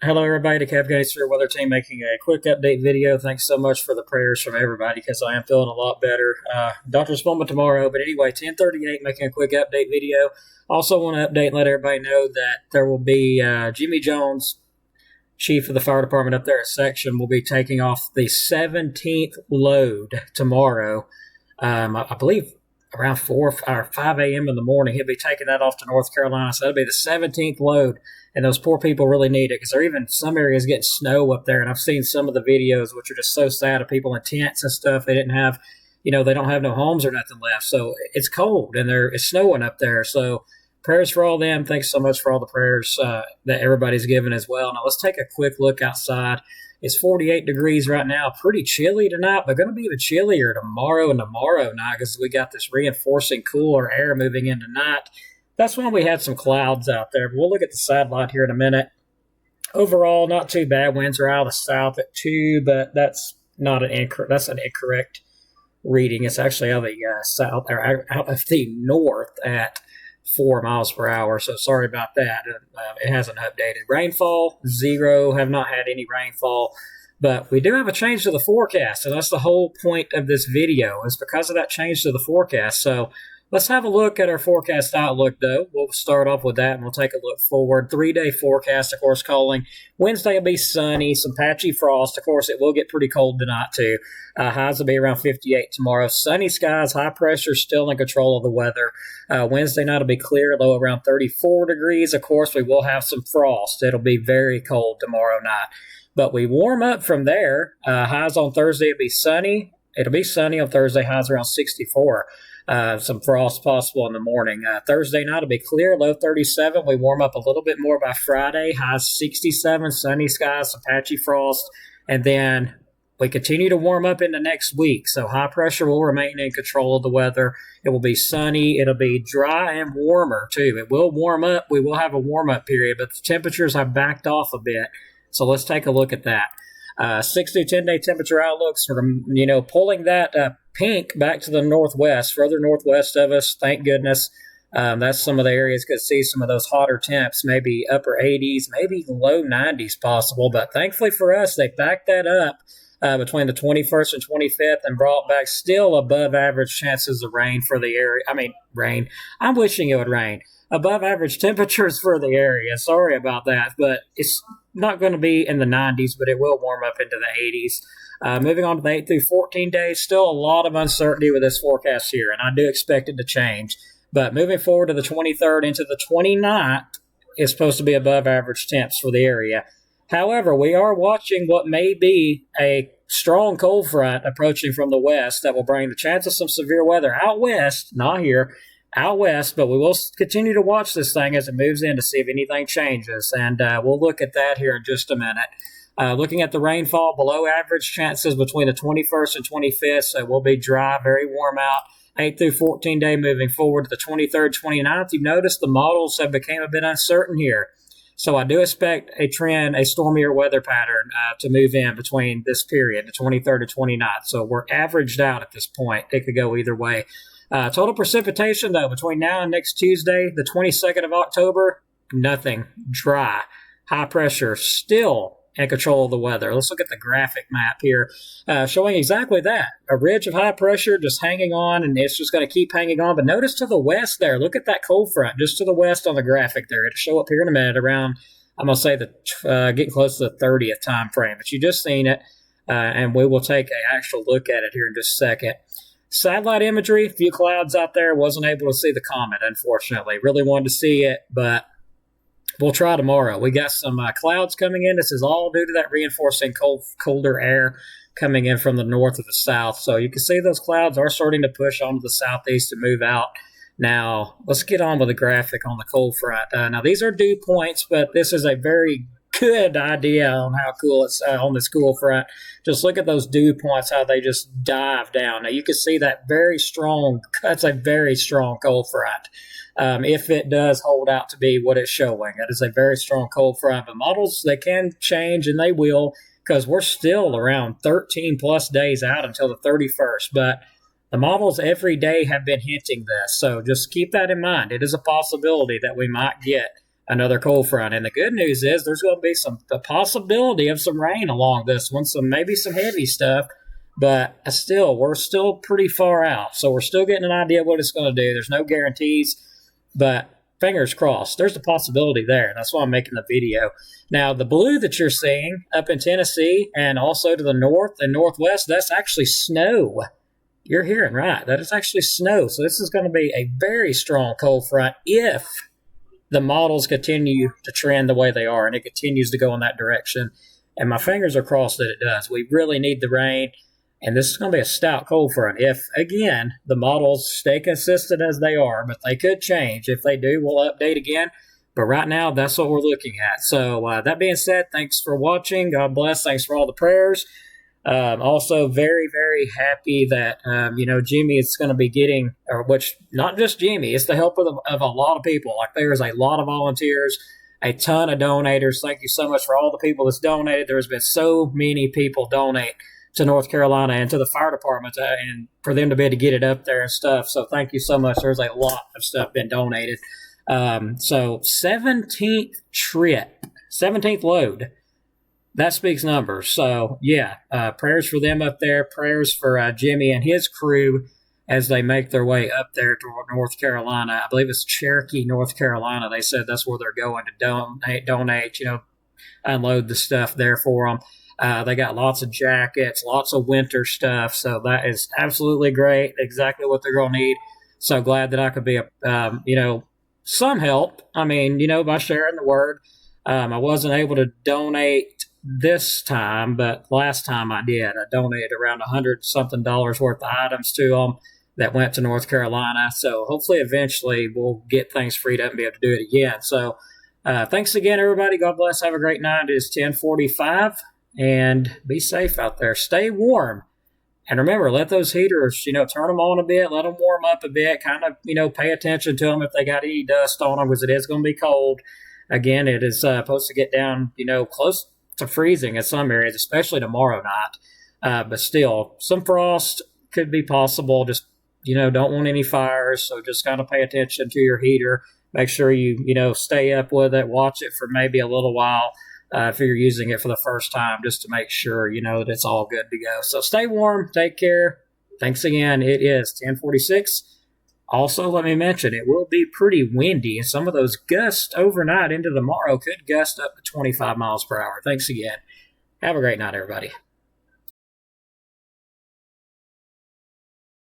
Hello, everybody. The Captain Weather Team making a quick update video. Thanks so much for the prayers from everybody because I am feeling a lot better. Doctor's appointment tomorrow, but anyway, 10:38 making a quick update video. Also want to update and let everybody know that there will be Jimmy Jones, chief of the fire department up there at Section, will be taking off the 17th load tomorrow. I believe around 4 or 5 a.m. in the morning. He'll be taking that off to North Carolina. So that'll be the 17th load. And those poor people really need it because there are even some areas getting snow up there. And I've seen some of the videos, which are just so sad, of people in tents and stuff. They didn't have, they don't have no homes or nothing left. So it's cold and it's snowing up there. So prayers for all them. Thanks so much for all the prayers that everybody's given as well. Now let's take a quick look outside. It's 48 degrees right now. Pretty chilly tonight, but going to be even chillier tomorrow and tomorrow night because we got this reinforcing cooler air moving in tonight. That's when we had some clouds out there. But we'll look at the satellite here in a minute. Overall, not too bad. Winds are out of the south at 2, but that's not an incorrect. That's an incorrect reading. It's actually out of the south or out of the north at 4 miles per hour. So sorry about that. It hasn't updated. Rainfall, 0. Have not had any rainfall. But we do have a change to the forecast, and that's the whole point of this video, is because of that change to the forecast. So let's have a look at our forecast outlook, though. We'll start off with that, and we'll take a look forward. 3-day forecast, of course, calling. Wednesday will be sunny, some patchy frost. Of course, it will get pretty cold tonight, too. Highs will be around 58 tomorrow. Sunny skies, high pressure, still in control of the weather. Wednesday night will be clear, low around 34 degrees. Of course, we will have some frost. It'll be very cold tomorrow night. But we warm up from there. Highs on Thursday will be sunny. It'll be sunny on Thursday, highs around 64. Some frost possible in the morning. Thursday night will be clear, low 37. We warm up a little bit more by Friday, highs 67, sunny skies, some patchy frost. And then we continue to warm up into next week. So high pressure will remain in control of the weather. It will be sunny. It'll be dry and warmer, too. It will warm up. We will have a warm-up period, but the temperatures have backed off a bit. So let's take a look at that. 6 to 10-day temperature outlooks, pulling that pink back to the northwest, further northwest of us, thank goodness. That's some of the areas could see some of those hotter temps, maybe upper 80s, maybe low 90s possible. But thankfully for us, they backed that up between the 21st and 25th and brought back still above average chances of rain for the area. Rain. I'm wishing it would rain. Above average temperatures for the area. Sorry about that, but it's not going to be in the 90s, but it will warm up into the 80s. Moving on to the 8 through 14 days, still a lot of uncertainty with this forecast here, and I do expect it to change. But moving forward to the 23rd into the 29th is supposed to be above average temps for the area. However, we are watching what may be a strong cold front approaching from the west that will bring the chance of some severe weather out west, not here, out west, but we will continue to watch this thing as it moves in to see if anything changes, and we'll look at that here in just a minute. Looking at the rainfall, below average chances between the 21st and 25th, so it will be dry, very warm out. 8 through 14 day moving forward to the 23rd, 29th. You've noticed the models have become a bit uncertain here. So I do expect a trend, a stormier weather pattern to move in between this period, the 23rd to 29th. So we're averaged out at this point. It could go either way. Total precipitation, though, between now and next Tuesday, the 22nd of October, nothing. Dry. High pressure, still in control of the weather. Let's look at the graphic map here, showing exactly that. A ridge of high pressure just hanging on, and it's just going to keep hanging on. But notice to the west there, look at that cold front just to the west on the graphic there. It'll show up here in a minute around, I'm going to say, getting close to the 30th time frame. But you just seen it, and we will take an actual look at it here in just a second. Satellite imagery, a few clouds out there. Wasn't able to see the comet, unfortunately. Really wanted to see it, but we'll try tomorrow. We got some clouds coming in. This is all due to that reinforcing colder air coming in from the north or the south. So you can see those clouds are starting to push onto the southeast and move out. Now, let's get on with the graphic on the cold front. Now, these are dew points, but this is a very good idea on how cool it's on this cool front. Just look at those dew points, how they just dive down. Now you can see that that's a very strong cold front. If it does hold out to be what it's showing, that is a very strong cold front. But models, they can change, and they will, because we're still around 13 plus days out until the 31st. But the models every day have been hinting this. So just keep that in mind. It is a possibility that we might get another cold front. And the good news is there's going to be the possibility of some rain along this one, maybe some heavy stuff. But still, we're still pretty far out. So we're still getting an idea of what it's going to do. There's no guarantees, but fingers crossed. There's a possibility there. That's why I'm making the video. Now, the blue that you're seeing up in Tennessee and also to the north and northwest, that's actually snow. You're hearing right. That is actually snow. So this is going to be a very strong cold front if the models continue to trend the way they are and it continues to go in that direction. And my fingers are crossed that it does. We really need the rain. And this is going to be a stout cold front if, again, the models stay consistent as they are, but they could change. If they do, we'll update again. But right now, that's what we're looking at. So that being said, thanks for watching. God bless. Thanks for all the prayers. Also, very, very happy that, Jimmy is going to be getting, which not just Jimmy, it's the help of a lot of people. Like there's a lot of volunteers, a ton of donators. Thank you so much for all the people that's donated. There's been so many people donate to North Carolina and to the fire department and for them to be able to get it up there and stuff. So thank you so much. There's a lot of stuff been donated. So 17th trip, 17th load. That speaks numbers. So, yeah, prayers for them up there. Prayers for Jimmy and his crew as they make their way up there to North Carolina. I believe it's Cherokee, North Carolina. They said that's where they're going to donate, unload the stuff there for them. They got lots of jackets, lots of winter stuff. So that is absolutely great. Exactly what they're going to need. So glad that I could be, some help. I mean, by sharing the word. I wasn't able to donate this time, but last time I did. I donated around $100-something worth of items to them that went to North Carolina. So hopefully eventually we'll get things freed up and be able to do it again. So thanks again, everybody. God bless. Have a great night. It is 10:45. And be safe out there. Stay warm. And remember, let those heaters, turn them on a bit. Let them warm up a bit. Kind of, pay attention to them if they got any dust on them because it is going to be cold. Again, it is supposed to get down, close to freezing in some areas, especially tomorrow night. But still, some frost could be possible. Just, don't want any fires. So just kind of pay attention to your heater. Make sure you, stay up with it. Watch it for maybe a little while. If you're using it for the first time, just to make sure, that it's all good to go. So stay warm. Take care. Thanks again. It is 10:46. Also, let me mention, it will be pretty windy, and some of those gusts overnight into tomorrow could gust up to 25 miles per hour. Thanks again. Have a great night, everybody.